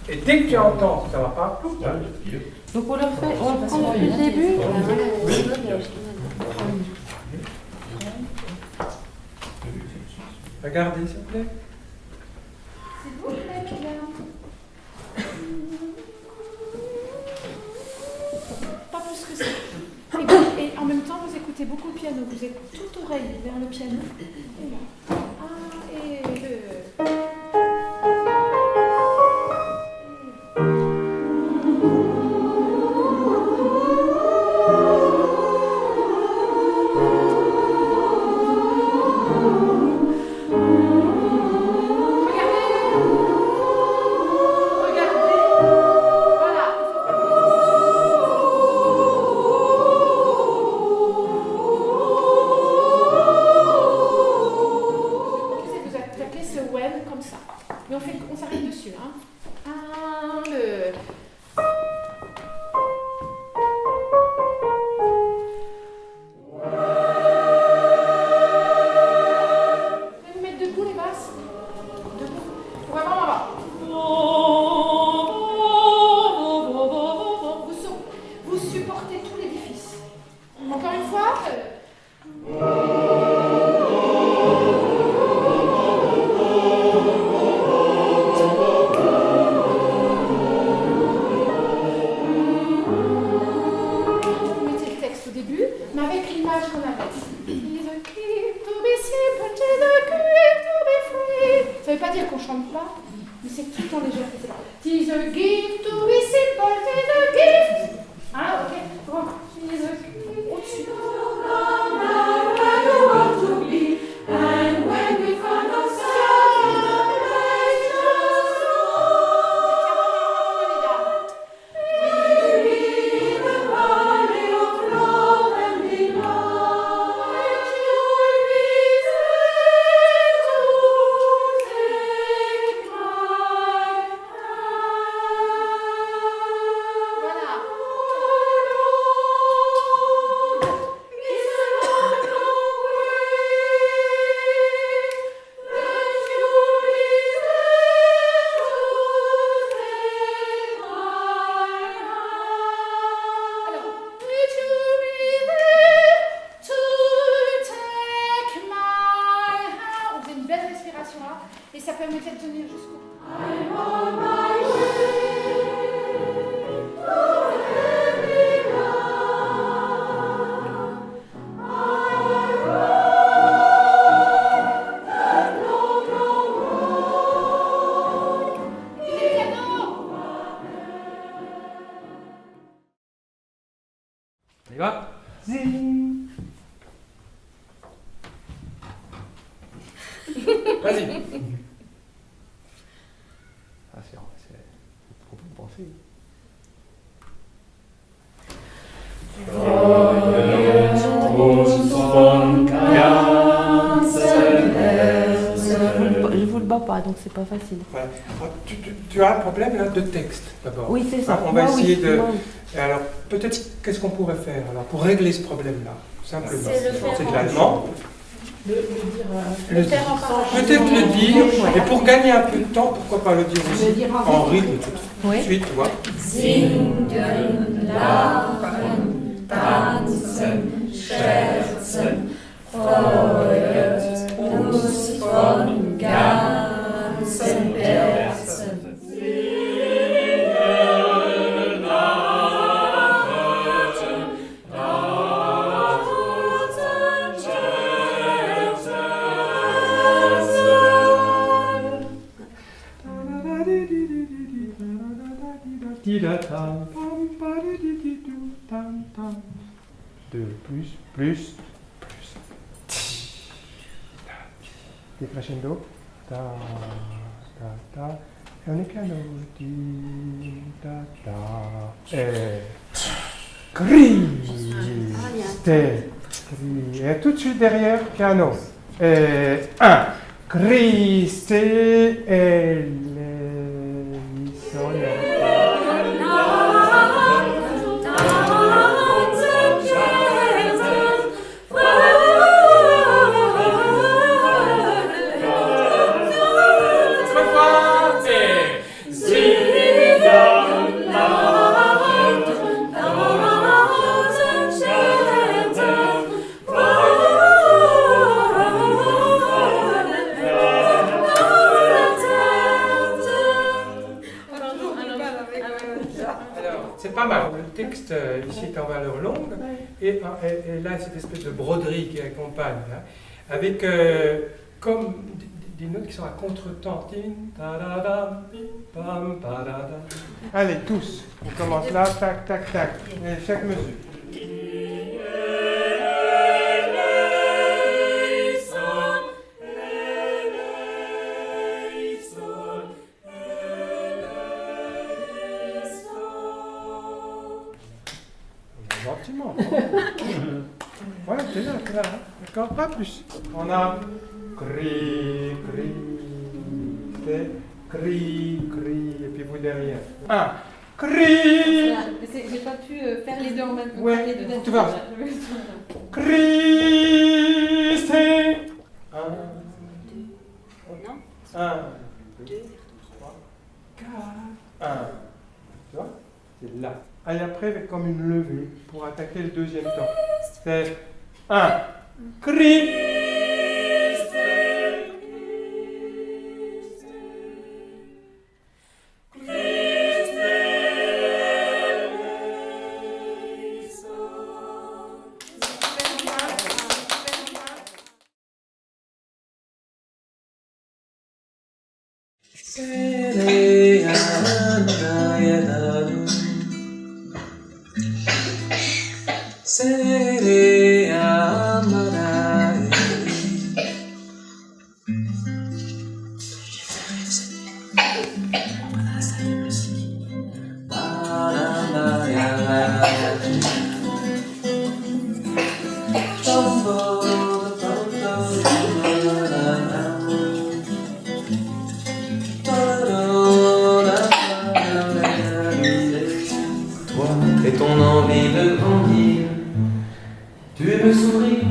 Et dès que tu entends que ça ne va pas, donc on leur fait, on prend depuis le début. Regardez, s'il vous plaît. S'il vous plaît, mesdames. Pas plus que ça. Et en même temps, vous écoutez beaucoup le piano. Vous êtes toute oreille vers le piano. Et là. Et le... On y va? Zing. Vas-y. Ah, c'est faut penser. Je vous le bats pas, donc c'est pas facile. Voilà. Tu as un problème là de texte d'abord. Oui, c'est ça. On va essayer oui, de. moi, Et alors, peut-être, qu'est-ce qu'on pourrait faire alors pour régler ce problème-là? Simplement. C'est de l'allemand. Le faire en parallèle. Peut-être le dire, et pour gagner un peu de temps, pourquoi pas le dire aussi en rythme tout de suite, tu vois. Singen, lachen, tanzen, scherzen, freuen uns von ganzem Herzen. Deux, plus. Décrescendo. Ta, ta, ta. Et on est piano. Ti, ta, ta. Et. Christe. Et tout de suite derrière, piano. Et. Un. Christe. Et. Mi sol. Singen Alors, c'est pas mal. Le texte ici est en valeur longue et là, cette espèce de broderie qui accompagne, là, avec comme des notes qui sont à contre-temps. Allez, tous, on commence là, tac, tac, tac, et chaque mesure. Gentiment. Ouais, t'es là, hein. D'accord, pas plus. On a cri, cri, c'est cri, cri, et puis vous derrière. Un, cri. J'ai pas pu faire les deux en même temps. Ouais, tu vas. Cri, c'est un, deux, trois, quatre, un. Tu vois? C'est là. Allez, après, avec comme une levée pour attaquer le deuxième temps. C'est un, cri. Toi et ton envie de grandir, tu me souris,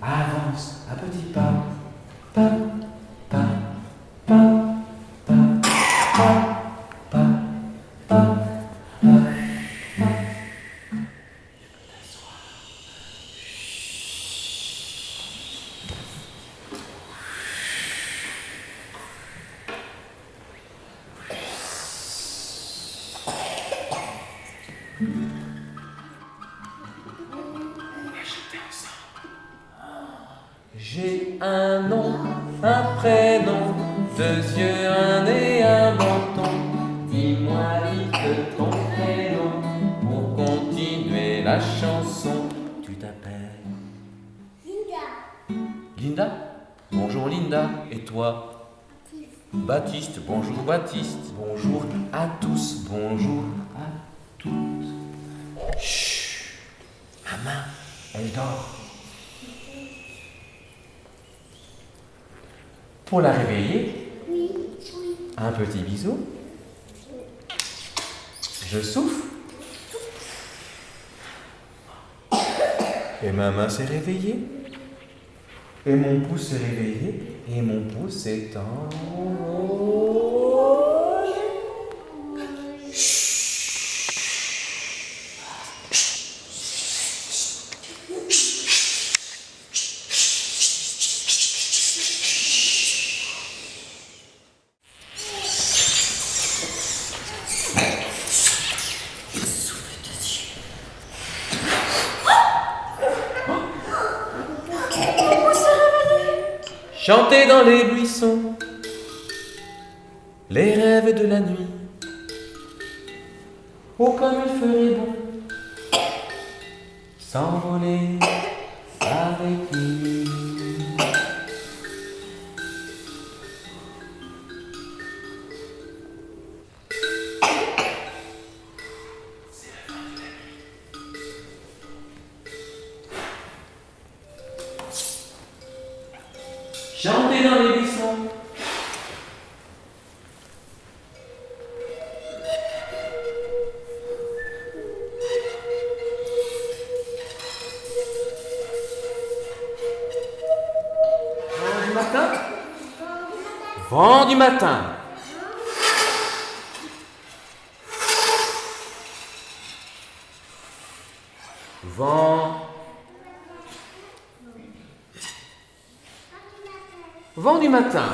avance à petits pas, pas, pas, pas, pas, pas, pas, pas, pas. J'ai un nom, un prénom, 2 yeux, un nez, un menton. Dis-moi vite ton prénom pour continuer la chanson. Tu t'appelles Linda. Linda? Bonjour Linda. Et toi? Baptiste. Bonjour Baptiste. Bonjour à tous. Bonjour à toutes. Chut. Maman, elle dort. Pour la réveiller, un petit bisou. Je souffle. Et ma main s'est réveillée. Et mon pouce s'est réveillé. Et mon pouce s'est chanter dans les buissons les rêves de la nuit. Oh, comme il ferait bon s'envoler avec lui. Chanter dans les buissons. Vent du matin. Vent du matin. Vent. Vent du matin.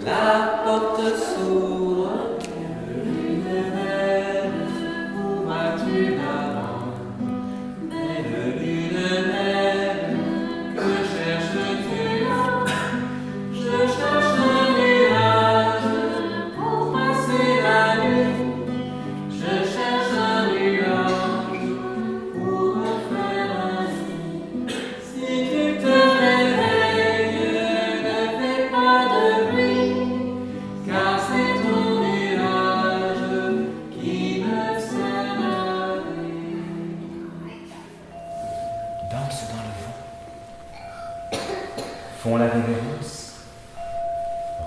La porte s'ouvre, belle, où vas-tu là-bas? Belle lune belle, que cherches-tu? Je cherche un nuage pour passer la nuit. Je cherche un nuage pour me faire un lit. Si tu te réveilles, ne fais pas de bruit, car c'est ton nuage qui me sert la vie. Dansent dans le vent, font la révérence,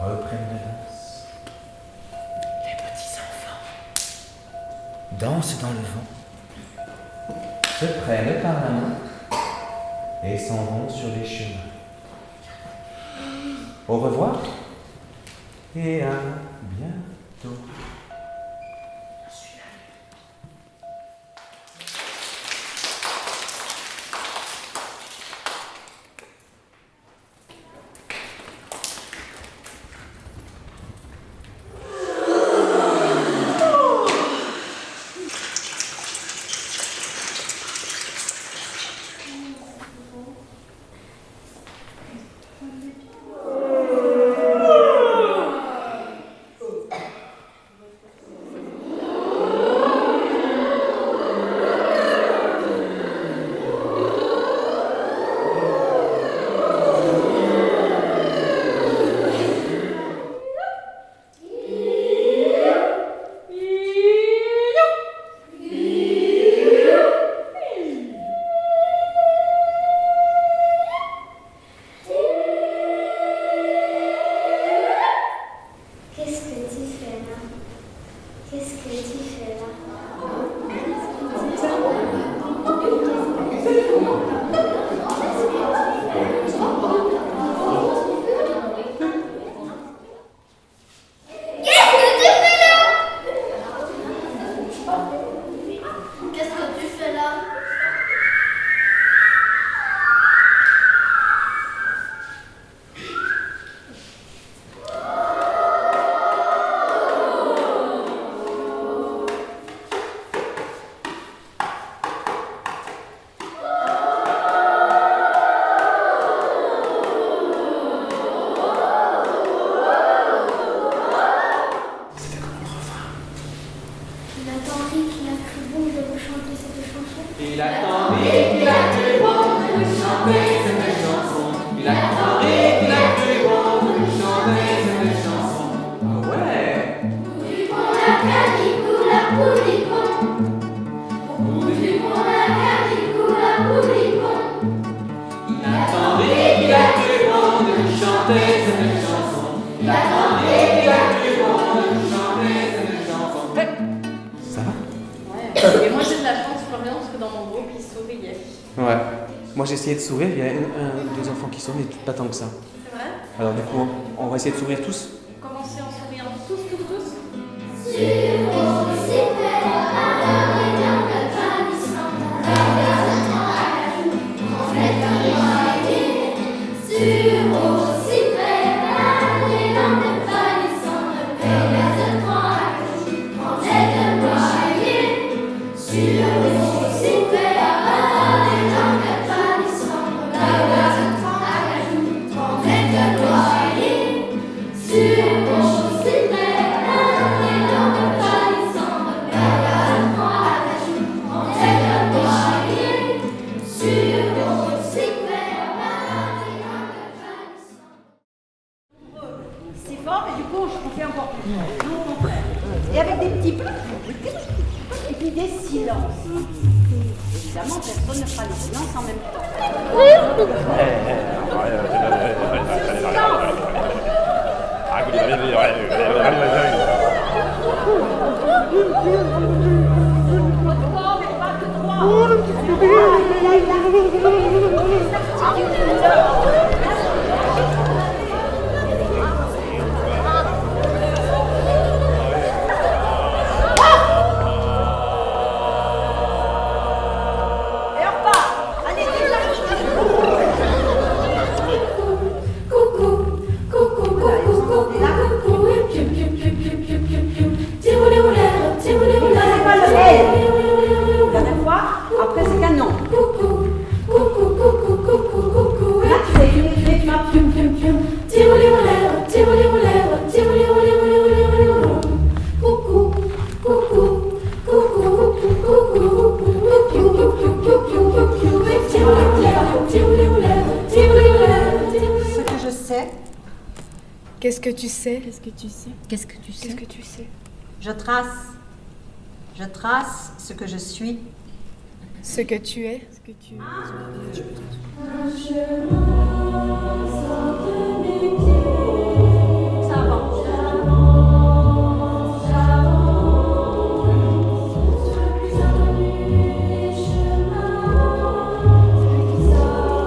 reprennent la danse. Les petits enfants dansent dans le vent, se prennent par la main et s'en vont sur les chemins. Au revoir et à bientôt. Qu'est-ce que tu fais là? Qu'est-ce que tu fais là? Qu'est-ce que tu fais là? Il attend qu'il a cru bon de vous chanter cette chanson. Il attendait qu'il a cru bon de nous chanter cette chanson. Il attendait qu'il a cru bon de nous chanter cette chanson. Ah ouais. Pour la canicule, la poulicon. Pour la canicule, la poulicon. Il attendait qu'il a cru bon de nous chanter cette chanson. Il attendait qu'il a cru bon de nous chanter cette chanson. Hey. Ça va? Ouais. Et moi j'ai de la chance, Florian, parce que dans mon groupe, il souriait. Ouais. Moi j'ai essayé de sourire, il y a deux enfants qui sourient, mais pas tant que ça. C'est vrai? Alors du coup, on va essayer de sourire tous. Commencez en souriant tous. C'est fort, mais du coup, on fait encore plus. Et avec des petits plats. Et puis des silences. Évidemment, personne ne fera les silences en même temps. Coucou, coucou, coucou, coucou. que tu sais? Qu'est-ce que tu sais? Qu'est-ce que tu sais? Qu'est-ce que tu sais? Je trace ce que je suis. Ce que tu es? Ce que tu Ça avance.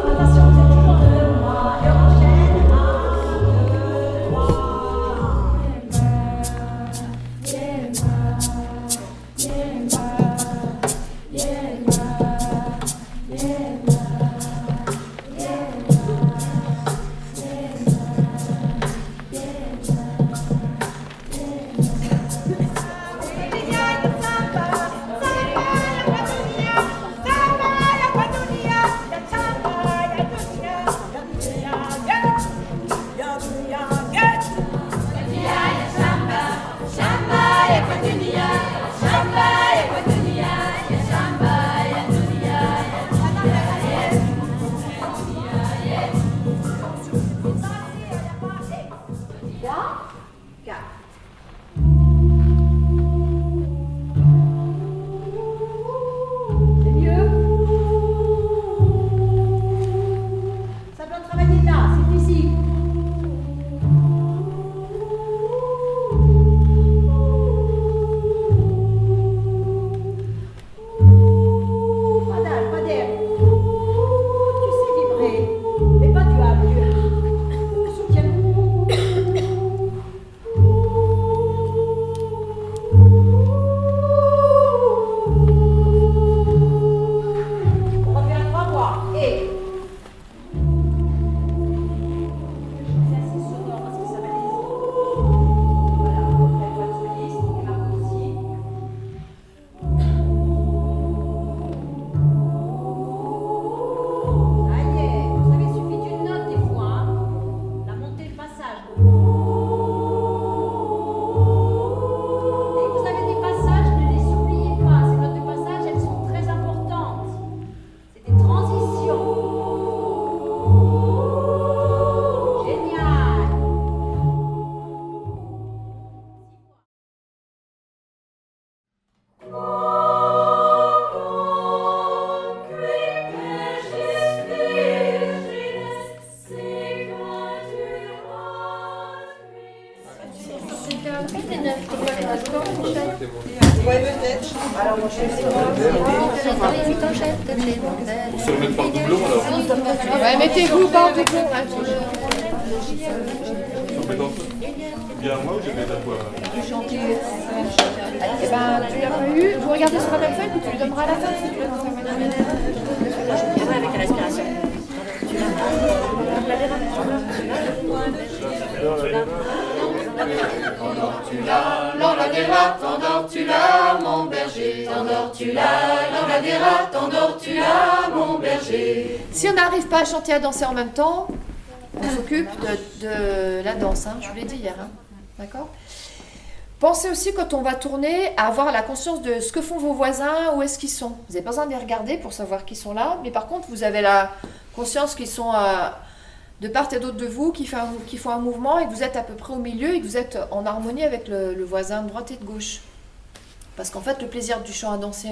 Attention, vous êtes toujours de moi. Et on enchaîne. 4. C'est mieux. Ça doit travailler là, c'est physique. Pas d'air, pas d'air. Tu sais vibrer, mais pas du hâle, du soutien. On va faire 3 mois. Et c'est assez sonore parce que ça va les. Voilà, on fait la soliste et Marc aussi. Ça y est, vous savez, il suffit d'une note des fois, hein. La montée, le passage. Dès que vous avez des passages, ne les oubliez pas. Ces notes de passage, elles sont très importantes. C'est des transitions. Génial. Ouais, mettez-vous pas en doublon. Bien moi ou j'ai des tatouages? Eh ben, tu l'as pas eu. Vous regardez sur la même feuille, puis tu lui donneras à la fin si tu veux. Avec la respiration. L'endadéra, t'endors-tu là, mon berger? T'endors-tu là, l'endadéra, t'endors-tu là, mon berger? Si on n'arrive pas à chanter et à danser en même temps, on s'occupe de la danse, hein, je vous l'ai dit hier. Hein. D'accord ? Pensez aussi, quand on va tourner, à avoir la conscience de ce que font vos voisins, où est-ce qu'ils sont. Vous n'avez pas besoin de les regarder pour savoir qu'ils sont là, mais par contre, vous avez la conscience qu'ils sont de part et d'autre de vous, qui font un mouvement et que vous êtes à peu près au milieu et que vous êtes en harmonie avec le voisin de droite et de gauche. Parce qu'en fait, le plaisir du chant à danser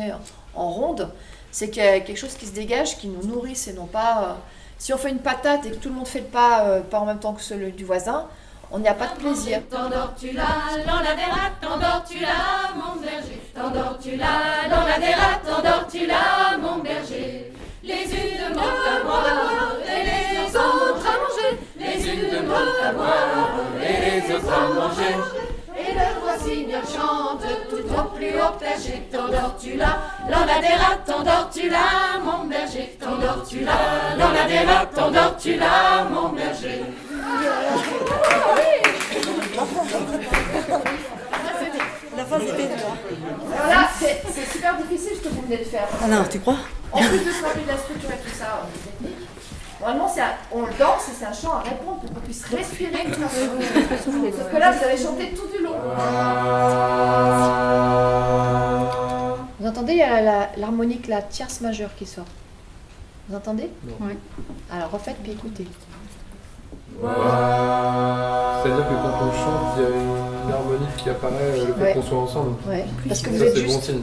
en ronde, c'est qu'il y a quelque chose qui se dégage, qui nous nourrisse et non pas... si on fait une patate et que tout le monde fait le pas en même temps que celui du voisin, on n'y a pas de plaisir. T'endors-tu là, l'endadéra, t'endors-tu là, mon berger? T'endors-tu là, l'endadéra, t'endors-tu là, mon berger? Les unes demandent à boire et les autres à manger. Les unes demandent à boire et les autres à manger. Et le rossignol chante tout au plus haut perché. T'endors-tu là, l'endadéra, t'endors-tu là, mon berger? T'endors-tu là, l'endadéra, t'endors-tu là, mon berger? La fin c'était toi. Voilà, c'est super difficile ce que vous venez de faire. Ah non, tu crois? En plus de former de la structure et tout ça, technique, normalement on le danse et c'est un chant à répondre pour qu'on puisse respirer. Sauf que là, vous allez chanter tout du long. Vous entendez, il y a l'harmonique, la tierce majeure qui sort. Vous entendez? Oui. Alors refaites puis écoutez. C'est-à-dire que quand on chante, il y a une harmonie qui apparaît, le fait qu'on soit ensemble. Ouais. Parce que Ça, vous êtes c'est juste... bon signe.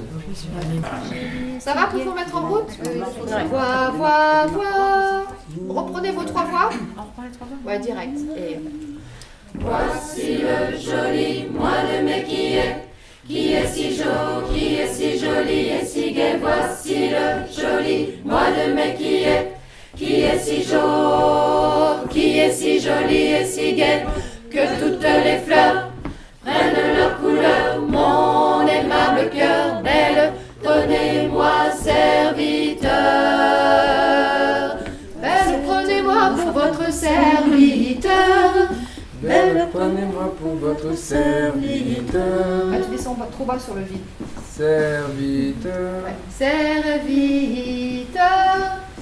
Ça va pour vous mettre en route? Voix, voix, voix. Reprenez vos 3 voix. On reprend les 3 voix. Ouais, direct. Et... Voici le joli mois de mai qui est si chaud, qui est si joli et si gai. Voici le joli mois de mai qui est si chaud, qui est si joli et si gai, que toutes les fleurs prennent leur couleur. Mon aimable cœur belle, prenez-moi serviteur. Belle, prenez-moi pour votre serviteur. Belle, prenez-moi pour votre serviteur. Ah, tu descends trop bas sur le vide. Serviteur. Ouais. Serviteur.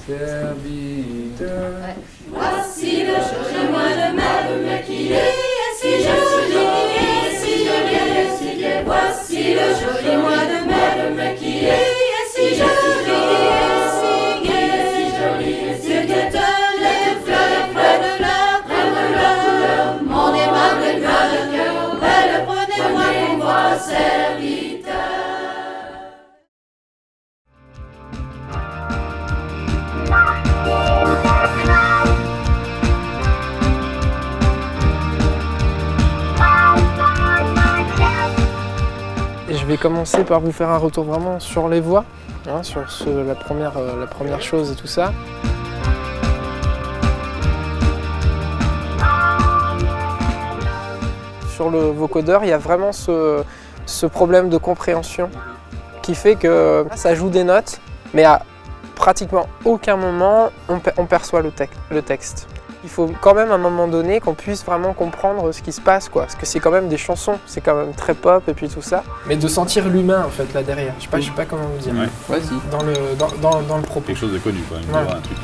Serviteur. Ouais. Voici le joli mois de mai qui est si joli et si joli et si gai. Voici le joli mois de mai qui est si joli et si gai, si joli et si gai. Toutes les fleurs prennent leur couleur. Mon aimable cœur belle, prenez-moi pour votre serviteur. Et je vais commencer par vous faire un retour vraiment sur les voix, hein, sur la première chose et tout ça. Sur le vocodeur, il y a vraiment ce problème de compréhension qui fait que ça joue des notes, mais à pratiquement aucun moment on perçoit le texte. Il faut quand même à un moment donné qu'on puisse vraiment comprendre ce qui se passe, quoi. Parce que c'est quand même des chansons, c'est quand même très pop et puis tout ça. Mais de sentir l'humain en fait là derrière. Je sais pas comment vous dire. Ouais. Vas-y. Dans le propos. Quelque chose de connu, quoi. Ouais. Un truc,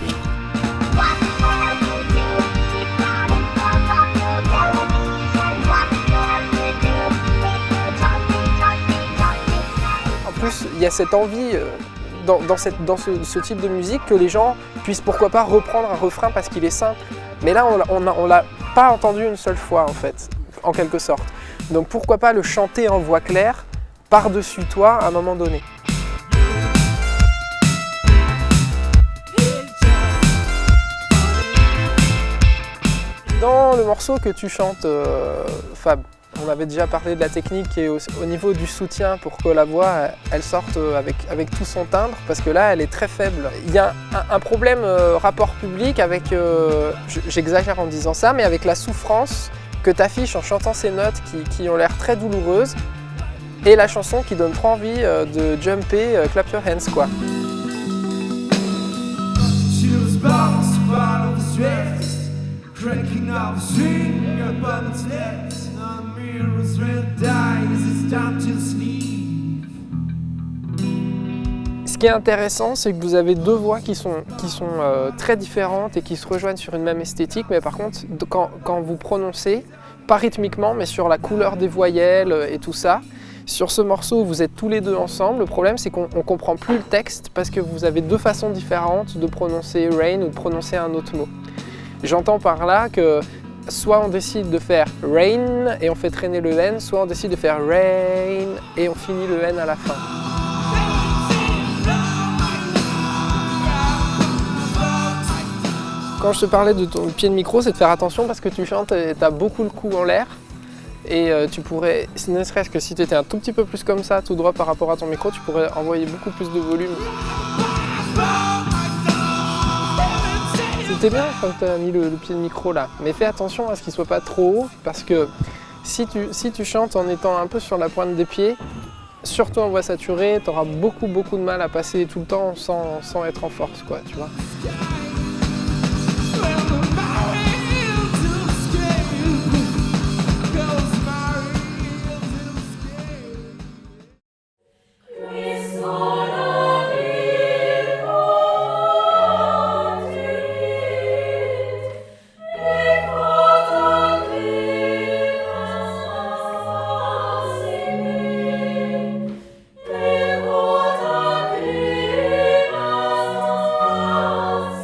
En plus, il y a cette envie dans ce type de musique que les gens puissent pourquoi pas reprendre un refrain parce qu'il est simple. Mais là, on l'a pas entendu une seule fois en fait, en quelque sorte. Donc pourquoi pas le chanter en voix claire par-dessus toi à un moment donné. Dans le morceau que tu chantes, Fab, on avait déjà parlé de la technique et au niveau du soutien pour que la voix elle sorte avec tout son timbre, parce que là elle est très faible. Il y a un problème rapport public avec, j'exagère en disant ça, mais avec la souffrance que tu affiches en chantant ces notes qui ont l'air très douloureuses et la chanson qui donne trop envie de jumper, clap your hands quoi. Cracking off a string upon its legs, on mirrors red eyes, it's time to sleep. Ce qui est intéressant, c'est que vous avez deux voix qui sont très différentes et qui se rejoignent sur une même esthétique, mais par contre, quand vous prononcez, pas rythmiquement, mais sur la couleur des voyelles et tout ça, sur ce morceau où vous êtes tous les deux ensemble, le problème c'est qu'on ne comprend plus le texte parce que vous avez deux façons différentes de prononcer rain ou de prononcer un autre mot. J'entends par là que soit on décide de faire rain et on fait traîner le N, soit on décide de faire rain et on finit le N à la fin. Quand je te parlais de ton pied de micro, c'est de faire attention parce que tu chantes et tu as beaucoup le cou en l'air. Et tu pourrais, ne serait-ce que si tu étais un tout petit peu plus comme ça, tout droit par rapport à ton micro, tu pourrais envoyer beaucoup plus de volume. C'était bien quand tu as mis le pied de micro là, mais fais attention à ce qu'il ne soit pas trop haut parce que si tu chantes en étant un peu sur la pointe des pieds, surtout en voix saturée, tu auras beaucoup de mal à passer tout le temps sans être en force, quoi, tu vois.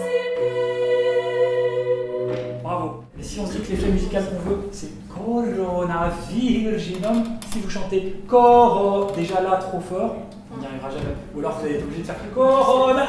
See virginum, si vous chantez coro, déjà là trop fort, on n'y arrivera jamais. Ou alors vous allez être obligé de faire corona.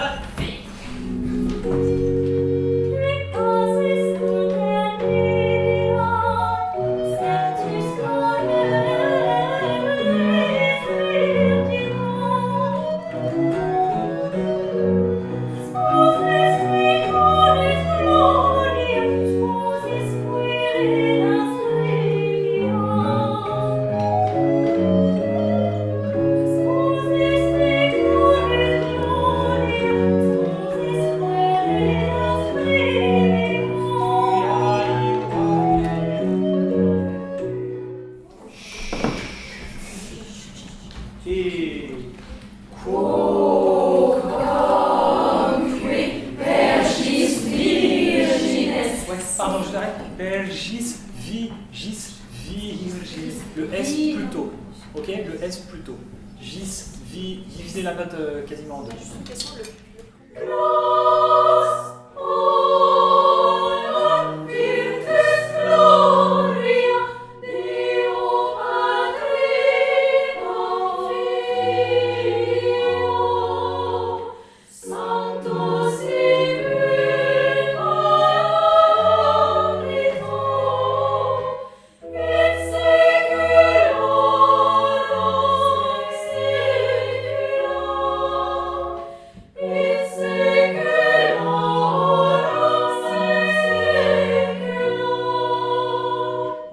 Le S plutôt. Ok, le S plutôt. Gis, vi, divisez la note quasiment en deux.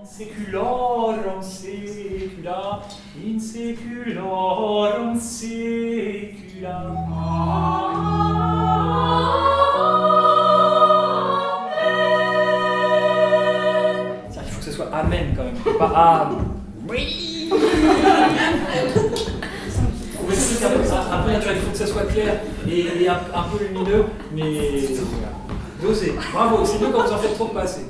Seculorum secula, in seculorum secula. Tiens, il faut que ce soit amen quand même, pas am. Oui. Un peu naturel, il faut que ça soit clair et un peu lumineux, mais dosé. Bravo, c'est mieux quand vous en faites trop pas assez.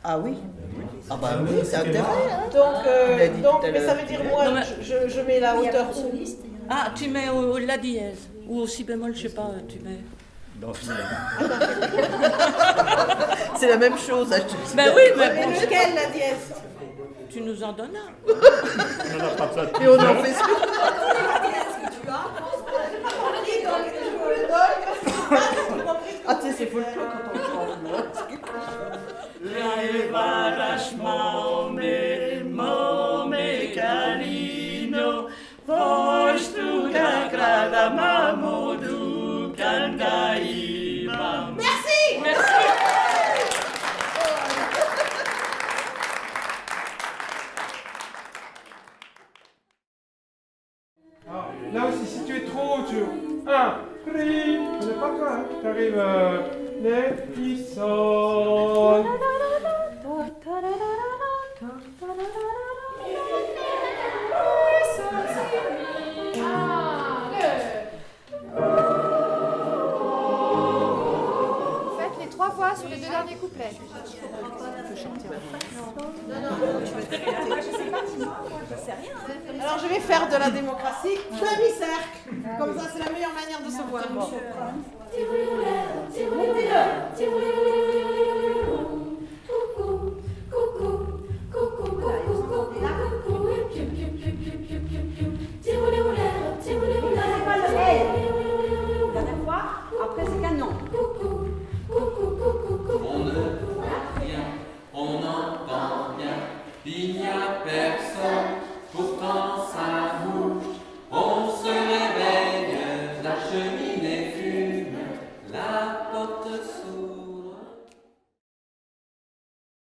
Ah oui. Ah bah oui, c'est intérêt. Hein. Donc, mais ça veut dire moi, Non, mais- je mets la hauteur. Ah, tu mets la dièse. Ou au si bémol, je sais pas, tu mets. Dans C'est la même chose. Hein, Ben oui, mais lequel la dièse? Tu nous en donnes un. Et on en fait ce Ah, tu sais, c'est full flow quand on chante. Merci. Alors, là aussi, si tu es trop haut, tu... 1, pri, ce n'est pas toi, hein. Tu arrives, les, mi, sol. Faites les 3 voix sur les 2 derniers couplets. Alors je vais faire de la démocratie demi-cercle. Comme ça, c'est la meilleure manière de se voir. il n'y a personne, pourtant ça bouge. On se réveille, la cheminée fume, la porte s'ouvre.